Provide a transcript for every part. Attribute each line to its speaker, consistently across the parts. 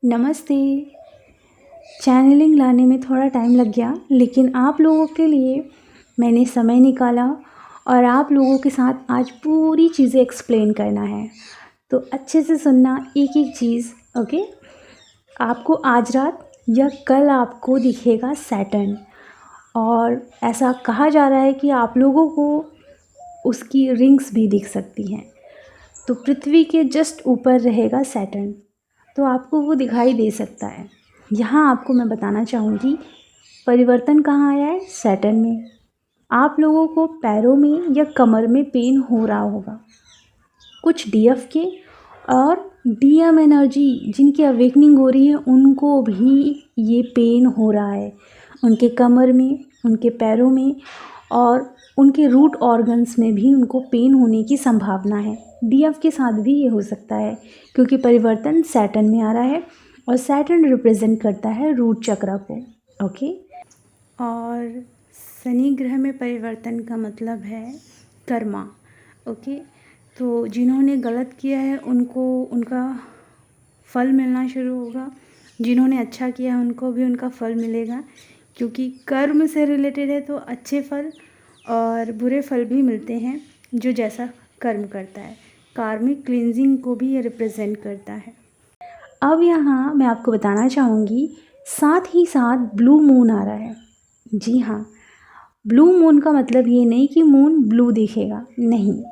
Speaker 1: नमस्ते। चैनलिंग लाने में थोड़ा टाइम लग गया, लेकिन आप लोगों के लिए मैंने समय निकाला और आप लोगों के साथ आज पूरी चीज़ें एक्सप्लेन करना है। तो अच्छे से सुनना एक एक चीज़, ओके। आपको आज रात या कल आपको दिखेगा सैटर्न, और ऐसा कहा जा रहा है कि आप लोगों को उसकी रिंग्स भी दिख सकती हैं। तो पृथ्वी के जस्ट ऊपर रहेगा सैटर्न, तो आपको वो दिखाई दे सकता है। यहाँ आपको मैं बताना चाहूँगी परिवर्तन कहाँ आया है, सैटर्न में। आप लोगों को पैरों में या कमर में पेन हो रहा होगा, कुछ डीएफ के और डीएम एनर्जी जिनकी अवेकनिंग हो रही है उनको भी ये पेन हो रहा है, उनके कमर में, उनके पैरों में और उनके रूट ऑर्गन्स में भी उनको पेन होने की संभावना है। डीएफ के साथ भी ये हो सकता है क्योंकि परिवर्तन सैटर्न में आ रहा है और सैटर्न रिप्रेजेंट करता है रूट चक्र को, ओके। और शनि ग्रह में परिवर्तन का मतलब है कर्मा, ओके। तो जिन्होंने गलत किया है उनको उनका फल मिलना शुरू होगा, जिन्होंने अच्छा किया है उनको भी उनका फल मिलेगा, क्योंकि कर्म से रिलेटेड है तो अच्छे फल और बुरे फल भी मिलते हैं जो जैसा कर्म करता है। कार्मिक क्लींजिंग को भी ये रिप्रेजेंट करता है। अब यहाँ मैं आपको बताना चाहूँगी, साथ ही साथ ब्लू मून आ रहा है। जी हाँ, ब्लू मून का मतलब ये नहीं कि मून ब्लू दिखेगा, नहीं।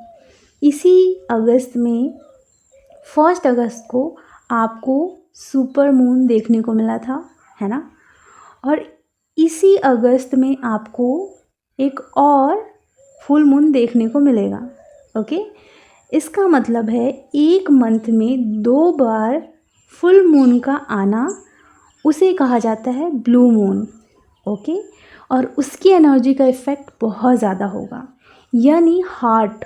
Speaker 1: इसी अगस्त में 1 अगस्त को आपको सुपर मून देखने को मिला था, है ना। और इसी अगस्त में आपको एक और फुल मून देखने को मिलेगा, ओके। इसका मतलब है एक मंथ में 2 बार फुल मून का आना, उसे कहा जाता है ब्लू मून, ओके। और उसकी एनर्जी का इफ़ेक्ट बहुत ज़्यादा होगा, यानी हार्ट,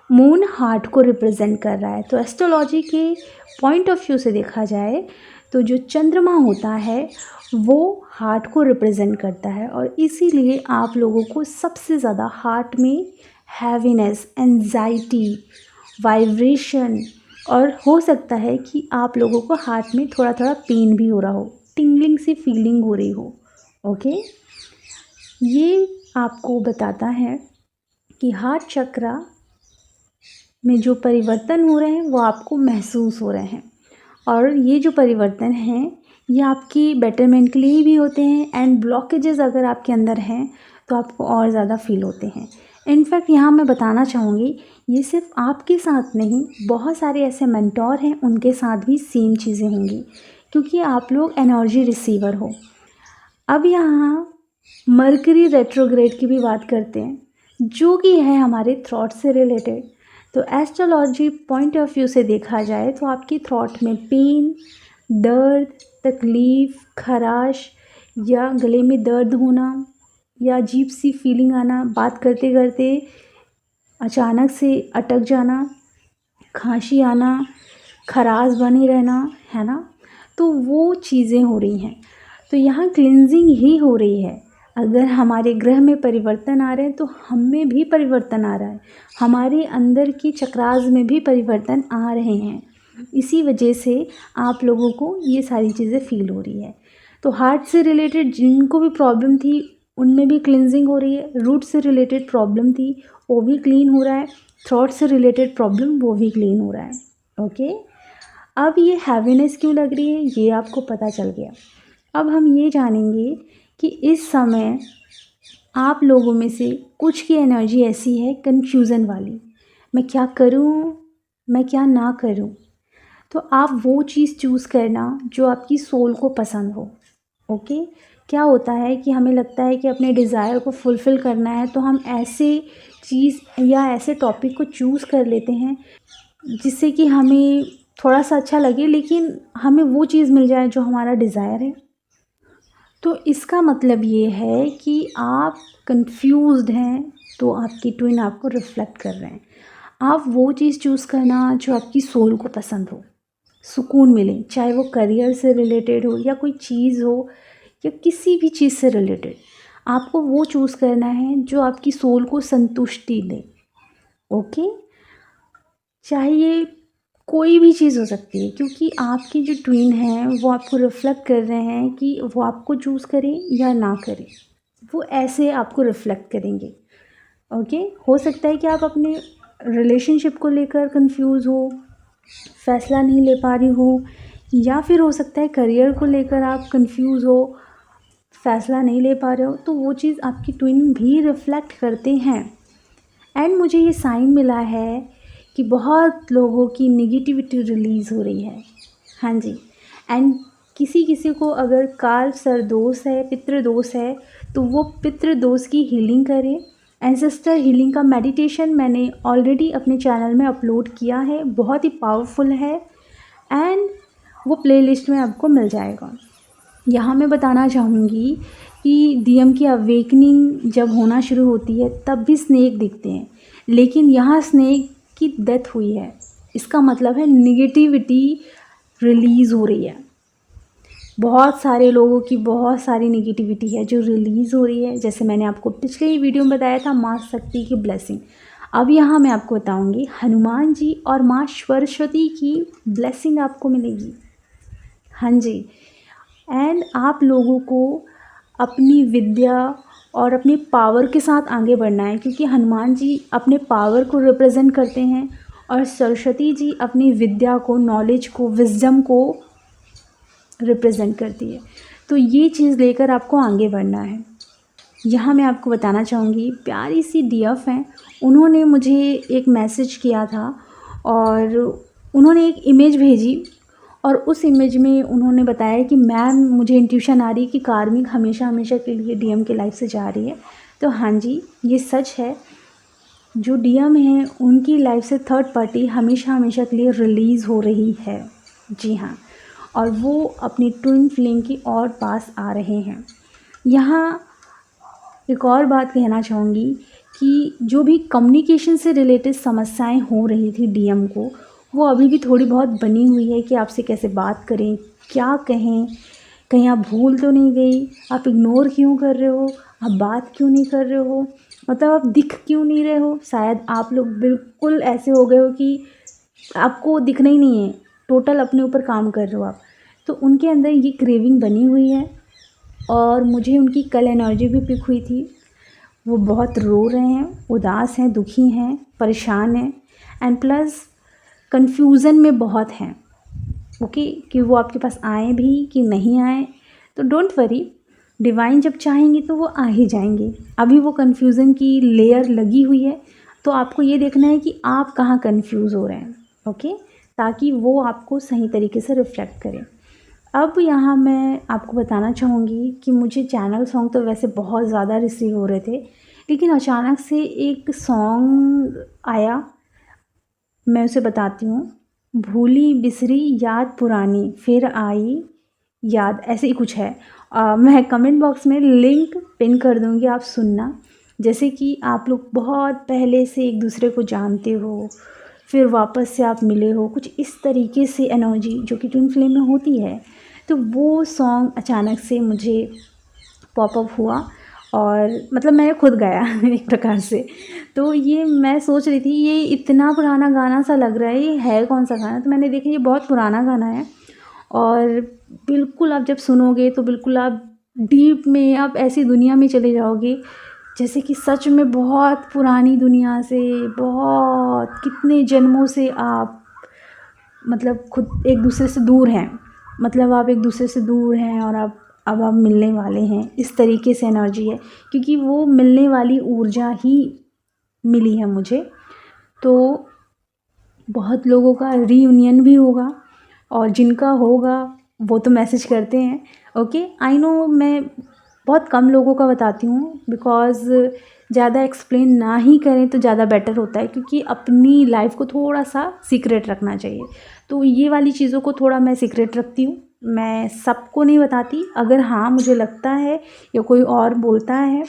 Speaker 1: मून हार्ट को रिप्रेजेंट कर रहा है। तो एस्ट्रोलॉजी के पॉइंट ऑफ व्यू से देखा जाए तो जो चंद्रमा होता है वो हार्ट को रिप्रेजेंट करता है, और इसीलिए आप लोगों को सबसे ज़्यादा हार्ट में हैवीनेस, एंजाइटी, वाइब्रेशन, और हो सकता है कि आप लोगों को हार्ट में थोड़ा थोड़ा पेन भी हो रहा हो, टिंगलिंग सी फीलिंग हो रही हो, ओके। ये आपको बताता है कि हार्ट चक्र में जो परिवर्तन हो रहे हैं वो आपको महसूस हो रहे हैं, और ये जो परिवर्तन हैं ये आपकी बेटरमेंट के लिए भी होते हैं, एंड ब्लॉकेजेस अगर आपके अंदर हैं तो आपको और ज़्यादा फील होते हैं। इनफैक्ट यहाँ मैं बताना चाहूँगी, ये सिर्फ आपके साथ नहीं, बहुत सारे ऐसे मेंटोर हैं उनके साथ भी सेम चीज़ें होंगी, क्योंकि आप लोग एनर्जी रिसीवर हो। अब यहाँ मरकरी रेट्रोग्रेड की भी बात करते हैं, जो कि है हमारे थॉट से रिलेटेड। तो एस्ट्रोलॉजी पॉइंट ऑफ व्यू से देखा जाए तो आपकी थॉट में पेन, दर्द, तकलीफ़, खराश या गले में दर्द होना या अजीब सी फीलिंग आना, बात करते करते अचानक से अटक जाना, खांसी आना, खराश बने रहना, है ना। तो वो चीज़ें हो रही हैं। तो यहाँ क्लिनजिंग ही हो रही है। अगर हमारे ग्रह में परिवर्तन आ रहे हैं तो हम में भी परिवर्तन आ रहा है, हमारे अंदर की चक्रास में भी परिवर्तन आ रहे हैं। इसी वजह से आप लोगों को ये सारी चीज़ें फील हो रही है। तो हार्ट से रिलेटेड जिनको भी प्रॉब्लम थी उनमें भी क्लिनजिंग हो रही है, रूट से रिलेटेड प्रॉब्लम थी वो भी क्लीन हो रहा है, थ्रोट से रिलेटेड प्रॉब्लम वो भी क्लीन हो रहा है, ओके। अब ये हैवीनेस क्यों लग रही है ये आपको पता चल गया। अब हम ये जानेंगे कि इस समय आप लोगों में से कुछ की एनर्जी ऐसी है कन्फ्यूज़न वाली, मैं क्या करूं, मैं क्या ना करूं। तो आप वो चीज़ चूज़ करना जो आपकी सोल को पसंद हो, ओके। क्या होता है कि हमें लगता है कि अपने डिज़ायर को फुलफ़िल करना है तो हम ऐसे चीज़ या ऐसे टॉपिक को चूज़ कर लेते हैं जिससे कि हमें थोड़ा सा अच्छा लगे, लेकिन हमें वो चीज़ मिल जाए जो हमारा डिज़ायर है। तो इसका मतलब ये है कि आप कंफ्यूज्ड हैं, तो आपकी ट्विन आपको रिफ्लेक्ट कर रहे हैं। आप वो चीज़ चूज़ करना जो आपकी सोल को पसंद हो, सुकून मिले, चाहे वो करियर से रिलेटेड हो या कोई चीज़ हो या किसी भी चीज़ से रिलेटेड। आपको वो चूज़ करना है जो आपकी सोल को संतुष्टि दे, ओके। चाहे ये कोई भी चीज़ हो सकती है, क्योंकि आपकी जो ट्विन है वो आपको रिफ्लेक्ट कर रहे हैं कि वो आपको चूज़ करें या ना करें, वो ऐसे आपको रिफ्लेक्ट करेंगे। ओके, हो सकता है कि आप अपने रिलेशनशिप को लेकर कंफ्यूज हो, फैसला नहीं ले पा रही हो, या फिर हो सकता है करियर को लेकर आप कंफ्यूज हो, फैसला नहीं ले पा रहे हो, तो वो चीज़ आपकी ट्विन भी रिफ्लेक्ट करते हैं। एंड मुझे ये साइन मिला है कि बहुत लोगों की निगेटिविटी रिलीज़ हो रही है। हाँ जी। एंड किसी किसी को अगर काल सर्दोष है, पितृदोष है, तो वो पितृदोष की हीलिंग करें। एंसेस्टर हीलिंग का मेडिटेशन मैंने ऑलरेडी अपने चैनल में अपलोड किया है, बहुत ही पावरफुल है, एंड वो प्लेलिस्ट में आपको मिल जाएगा। यहाँ मैं बताना चाहूँगी कि डीएम की अवेकनिंग जब होना शुरू होती है तब भी स्नेक दिखते हैं, लेकिन यहाँ स्नेक की डेथ हुई है, इसका मतलब है निगेटिविटी रिलीज़ हो रही है। बहुत सारे लोगों की बहुत सारी निगेटिविटी है जो रिलीज़ हो रही है, जैसे मैंने आपको पिछले ही वीडियो में बताया था माँ शक्ति की ब्लेसिंग। अब यहाँ मैं आपको बताऊँगी हनुमान जी और माँ सरस्वती की ब्लेसिंग आपको मिलेगी। हाँ जी। एंड आप लोगों को अपनी विद्या और अपने पावर के साथ आगे बढ़ना है, क्योंकि हनुमान जी अपने पावर को रिप्रेजेंट करते हैं और सरस्वती जी अपनी विद्या को, नॉलेज को, विजडम को रिप्रेजेंट करती है। तो ये चीज़ लेकर आपको आगे बढ़ना है। यहाँ मैं आपको बताना चाहूँगी, प्यारी सी डीएफ हैं, उन्होंने मुझे एक मैसेज किया था और उन्होंने एक इमेज भेजी, और उस इमेज में उन्होंने बताया कि मैम मुझे इंट्यूशन आ रही है कि कार्मिक हमेशा हमेशा के लिए डीएम के लाइफ से जा रही है। तो हाँ जी, ये सच है, जो डीएम हैं उनकी लाइफ से थर्ड पार्टी हमेशा हमेशा के लिए रिलीज़ हो रही है। जी हाँ, और वो अपनी ट्विन फ्लेम की और पास आ रहे हैं। यहाँ एक और बात कहना चाहूँगी कि जो भी कम्युनिकेशन से रिलेटेड समस्याएं हो रही थी डीएम को, वो अभी भी थोड़ी बहुत बनी हुई है कि आपसे कैसे बात करें, क्या कहें, कहीं आप भूल तो नहीं गई, आप इग्नोर क्यों कर रहे हो, आप बात क्यों नहीं कर रहे हो, मतलब आप दिख क्यों नहीं रहे हो। शायद आप लोग बिल्कुल ऐसे हो गए हो कि आपको दिखना ही नहीं है, टोटल अपने ऊपर काम कर रहे हो आप। तो उनके अंदर ये क्रेविंग बनी हुई है, और मुझे उनकी कल एनर्जी भी पिक हुई थी। वो बहुत रो रहे हैं, उदास हैं, दुखी हैं, परेशान हैं, एंड प्लस कन्फ्यूज़न में बहुत हैं। ओके, कि वो आपके पास आए भी कि नहीं आए, तो डोंट वरी, डिवाइन जब चाहेंगी तो वो आ ही जाएंगे। अभी वो कन्फ्यूज़न की लेयर लगी हुई है, तो आपको ये देखना है कि आप कहाँ कन्फ्यूज़ हो रहे हैं। ओके, ताकि वो आपको सही तरीके से रिफ्लेक्ट करें। अब यहाँ मैं आपको बताना चाहूँगी कि मुझे चैनल सॉन्ग तो वैसे बहुत ज़्यादा रिसीव हो रहे थे, लेकिन अचानक से एक सॉन्ग आया, मैं उसे बताती हूँ। भूली बिसरी याद पुरानी फिर आई याद, ऐसे ही कुछ है। मैं कमेंट बॉक्स में लिंक पिन कर दूँगी, आप सुनना। जैसे कि आप लोग बहुत पहले से एक दूसरे को जानते हो, फिर वापस से आप मिले हो, कुछ इस तरीके से एनर्जी जो कि ट्विन फ्लेम में होती है। तो वो सॉन्ग अचानक से मुझे पॉपअप हुआ, और मतलब मैंने खुद गाया एक प्रकार से। तो ये मैं सोच रही थी ये इतना पुराना गाना सा लग रहा है, ये है कौन सा गाना, तो मैंने देखा ये बहुत पुराना गाना है, और बिल्कुल आप जब सुनोगे तो बिल्कुल आप डीप में, आप ऐसी दुनिया में चले जाओगे जैसे कि सच में बहुत पुरानी दुनिया से, बहुत कितने जन्मों से आप मतलब खुद एक दूसरे से दूर हैं, मतलब आप एक दूसरे से दूर हैं और अब आप मिलने वाले हैं, इस तरीके से एनर्जी है, क्योंकि वो मिलने वाली ऊर्जा ही मिली है मुझे। तो बहुत लोगों का रीयूनियन भी होगा, और जिनका होगा वो तो मैसेज करते हैं। ओके, आई नो मैं बहुत कम लोगों का बताती हूँ, बिकॉज़ ज़्यादा एक्सप्लेन ना ही करें तो ज़्यादा बेटर होता है, क्योंकि अपनी लाइफ को थोड़ा सा सीक्रेट रखना चाहिए। तो ये वाली चीज़ों को थोड़ा मैं सीक्रेट रखती हूँ, मैं सबको नहीं बताती। अगर हाँ मुझे लगता है या कोई और बोलता है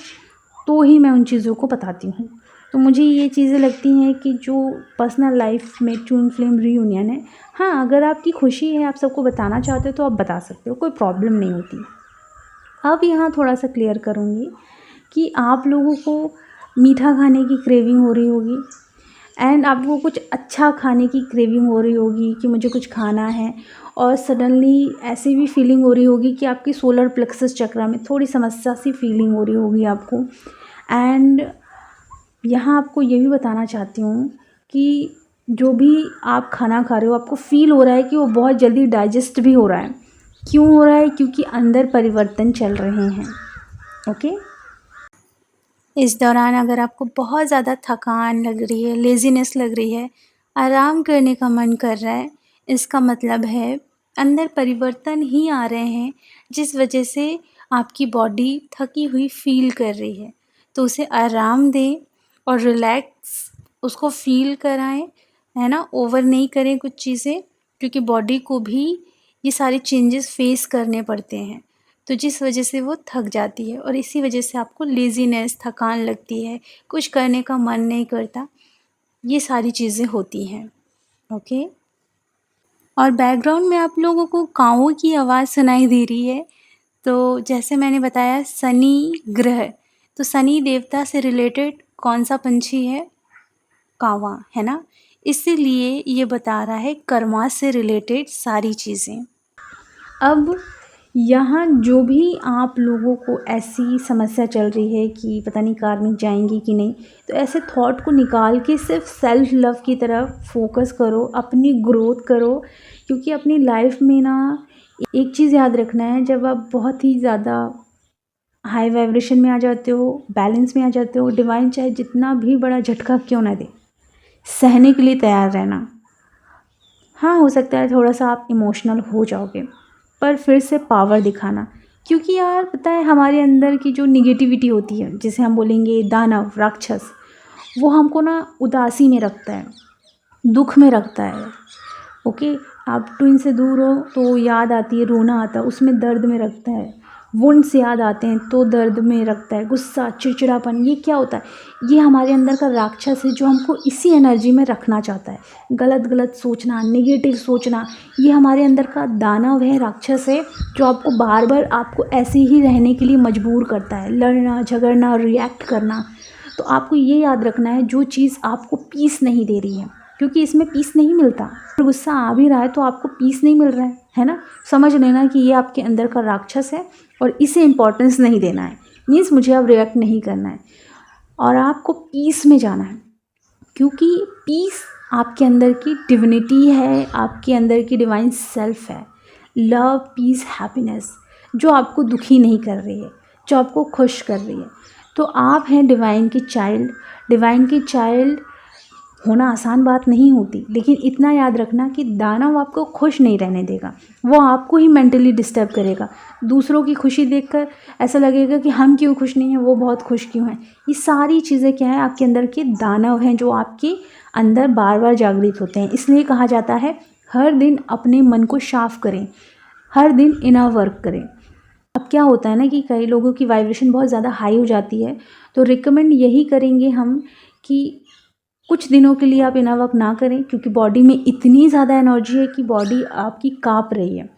Speaker 1: तो ही मैं उन चीज़ों को बताती हूँ। तो मुझे ये चीज़ें लगती हैं कि जो पर्सनल लाइफ में ट्विन फ्लेम रीयूनियन है, हाँ अगर आपकी खुशी है, आप सबको बताना चाहते हो तो आप बता सकते हो, कोई प्रॉब्लम नहीं होती। अब यहाँ थोड़ा सा क्लियर करूँगी कि आप लोगों को मीठा खाने की क्रेविंग हो रही होगी, एंड आपको कुछ अच्छा खाने की क्रेविंग हो रही होगी कि मुझे कुछ खाना है, और सडनली ऐसी भी फीलिंग हो रही होगी कि आपकी सोलर प्लेक्सस चक्रा में थोड़ी समस्या सी फीलिंग हो रही होगी आपको। एंड यहाँ आपको ये भी बताना चाहती हूँ कि जो भी आप खाना खा रहे हो आपको फ़ील हो रहा है कि वो बहुत जल्दी डाइजेस्ट भी हो रहा है। क्यों हो रहा है? क्योंकि अंदर परिवर्तन चल रहे हैं। ओके। इस दौरान अगर आपको बहुत ज़्यादा थकान लग रही है, लेज़ीनेस लग रही है, आराम करने का मन कर रहा है, इसका मतलब है अंदर परिवर्तन ही आ रहे हैं, जिस वजह से आपकी बॉडी थकी हुई फ़ील कर रही है। तो उसे आराम दें और रिलैक्स उसको फ़ील कराएं, है ना? ओवर नहीं करें कुछ चीज़ें, क्योंकि बॉडी को भी ये सारे चेंजेस फेस करने पड़ते हैं। तो जिस वजह से वो थक जाती है और इसी वजह से आपको लेज़ीनेस, थकान लगती है, कुछ करने का मन नहीं करता, ये सारी चीज़ें होती हैं। ओके। और बैकग्राउंड में आप लोगों को कावों की आवाज़ सुनाई दे रही है। तो जैसे मैंने बताया शनि ग्रह, तो शनि देवता से रिलेटेड कौन सा पंछी है? कावा, है ना? इसीलिए ये बता रहा है कर्मा से रिलेटेड सारी चीज़ें। अब यहाँ जो भी आप लोगों को ऐसी समस्या चल रही है कि पता नहीं कार्मिक जाएंगी कि नहीं, तो ऐसे थॉट को निकाल के सिर्फ सेल्फ लव की तरफ फोकस करो, अपनी ग्रोथ करो। क्योंकि अपनी लाइफ में ना एक चीज़ याद रखना है, जब आप बहुत ही ज़्यादा हाई वाइब्रेशन में आ जाते हो, बैलेंस में आ जाते हो, डिवाइन चाहे जितना भी बड़ा झटका क्यों ना दे, सहने के लिए तैयार रहना। हाँ, हो सकता है थोड़ा सा आप इमोशनल हो जाओगे, पर फिर से पावर दिखाना। क्योंकि यार पता है हमारे अंदर की जो निगेटिविटी होती है, जिसे हम बोलेंगे दानव, राक्षस, वो हमको ना उदासी में रखता है, दुख में रखता है। ओके। आप ट्विन से दूर हो तो याद आती है, रोना आता है, उसमें दर्द में रखता है। वुंड से याद आते हैं तो दर्द में रखता है, गुस्सा, चिड़चिड़ापन, ये क्या होता है? ये हमारे अंदर का राक्षस है जो हमको इसी एनर्जी में रखना चाहता है। गलत गलत सोचना, नेगेटिव सोचना, ये हमारे अंदर का दानव है, राक्षस है, जो आपको बार बार आपको ऐसे ही रहने के लिए मजबूर करता है, लड़ना, झगड़ना, रिएक्ट करना। तो आपको ये याद रखना है, जो चीज़ आपको पीस नहीं दे रही है, क्योंकि इसमें पीस नहीं मिलता। अगर गुस्सा आ भी रहा है तो आपको पीस नहीं मिल रहा है ना? समझ लेना कि ये आपके अंदर का राक्षस है और इसे इम्पोर्टेंस नहीं देना है। मीन्स मुझे अब रिएक्ट नहीं करना है और आपको पीस में जाना है, क्योंकि पीस आपके अंदर की डिविनिटी है, आपके अंदर की डिवाइन सेल्फ है। लव, पीस, हैप्पीनेस, जो आपको दुखी नहीं कर रही है, जो आपको खुश कर रही है। तो आप हैं डिवाइन की चाइल्ड। डिवाइन की चाइल्ड होना आसान बात नहीं होती, लेकिन इतना याद रखना कि दानव आपको खुश नहीं रहने देगा, वो आपको ही मेंटली डिस्टर्ब करेगा। दूसरों की खुशी देखकर ऐसा लगेगा कि हम क्यों खुश नहीं हैं, वो बहुत खुश क्यों हैं। ये सारी चीज़ें क्या है, आपके अंदर के दानव हैं जो आपके अंदर बार बार जागृत होते हैं। इसलिए कहा जाता है हर दिन अपने मन को साफ करें, हर दिन इनर वर्क करें। अब क्या होता है ना कि कई लोगों की वाइब्रेशन बहुत ज़्यादा हाई हो जाती है, तो रिकमेंड यही करेंगे हम कि कुछ दिनों के लिए आप इनर वर्क ना करें, क्योंकि बॉडी में इतनी ज़्यादा एनर्जी है कि बॉडी आपकी काँप रही है,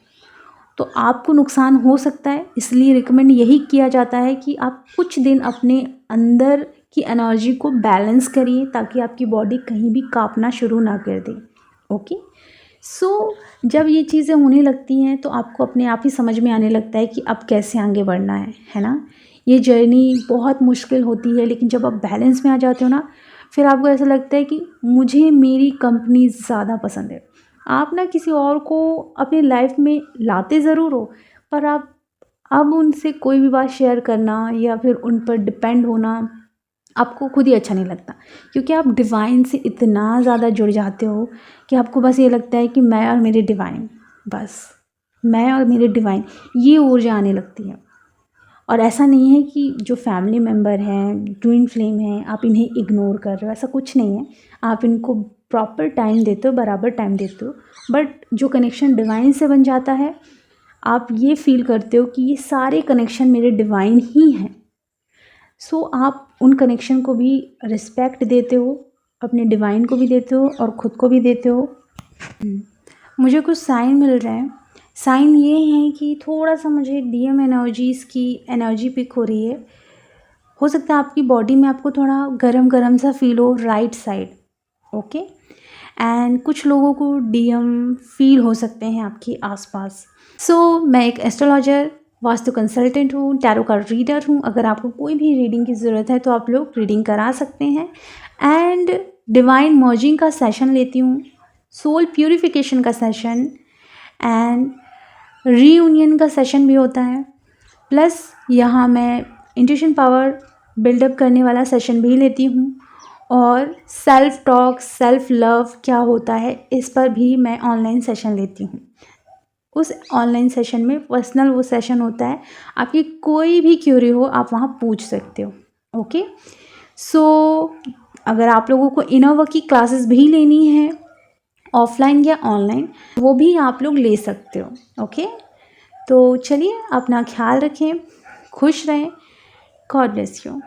Speaker 1: तो आपको नुकसान हो सकता है। इसलिए रिकमेंड यही किया जाता है कि आप कुछ दिन अपने अंदर की एनर्जी को बैलेंस करिए, ताकि आपकी बॉडी कहीं भी काँपना शुरू ना कर दे। ओके। सो जब ये चीज़ें होने लगती हैं तो आपको अपने आप ही समझ में आने लगता है कि अब कैसे आगे बढ़ना है ना? ये जर्नी बहुत मुश्किल होती है, लेकिन जब आप बैलेंस में आ जाते हो ना, फिर आपको ऐसा लगता है कि मुझे मेरी कंपनी ज़्यादा पसंद है। आप ना किसी और को अपनी लाइफ में लाते ज़रूर हो, पर आप अब उनसे कोई भी बात शेयर करना या फिर उन पर डिपेंड होना आपको खुद ही अच्छा नहीं लगता, क्योंकि आप डिवाइन से इतना ज़्यादा जुड़ जाते हो कि आपको बस ये लगता है कि मैं और मेरे डिवाइन, बस मैं और मेरे डिवाइन, ये ऊर्जा आने लगती है। और ऐसा नहीं है कि जो फैमिली मेम्बर हैं, ट्विन फ्लेम हैं, आप इन्हें इग्नोर कर रहे हो, ऐसा कुछ नहीं है। आप इनको प्रॉपर टाइम देते हो, बराबर टाइम देते हो, बट जो कनेक्शन डिवाइन से बन जाता है, आप ये फील करते हो कि ये सारे कनेक्शन मेरे डिवाइन ही हैं। सो आप उन कनेक्शन को भी रिस्पेक्ट देते हो, अपने डिवाइन को भी देते हो और ख़ुद को भी देते हो। मुझे कुछ साइन मिल रहे हैं। साइन ये हैं कि थोड़ा सा मुझे डीएम एनर्जीज़ की एनर्जी पिक हो रही है। हो सकता है आपकी बॉडी में आपको थोड़ा गरम गरम सा फील हो राइट साइड, ओके। एंड कुछ लोगों को डीएम फील हो सकते हैं आपके आसपास। सो मैं एक एस्ट्रोलॉजर, वास्तु कंसल्टेंट हूँ, टैरो कार्ड रीडर हूँ। अगर आपको कोई भी रीडिंग की ज़रूरत है तो आप लोग रीडिंग करा सकते हैं। एंड डिवाइन मर्जिंग का सेशन लेती हूँ, सोल प्यूरिफिकेशन का सेशन एंड रीयूनियन का सेशन भी होता है। प्लस यहाँ मैं इंट्यूशन पावर बिल्डअप करने वाला सेशन भी लेती हूँ और सेल्फ टॉक, सेल्फ लव क्या होता है इस पर भी मैं ऑनलाइन सेशन लेती हूँ। उस ऑनलाइन सेशन में पर्सनल वो सेशन होता है, आपकी कोई भी क्यूरी हो आप वहाँ पूछ सकते हो। ओके। सो अगर आप लोगों को इनर वर्क की क्लासेस भी लेनी है ऑफलाइन या ऑनलाइन, वो भी आप लोग ले सकते हो। ओके। तो चलिए अपना ख्याल रखें, खुश रहें। God bless you.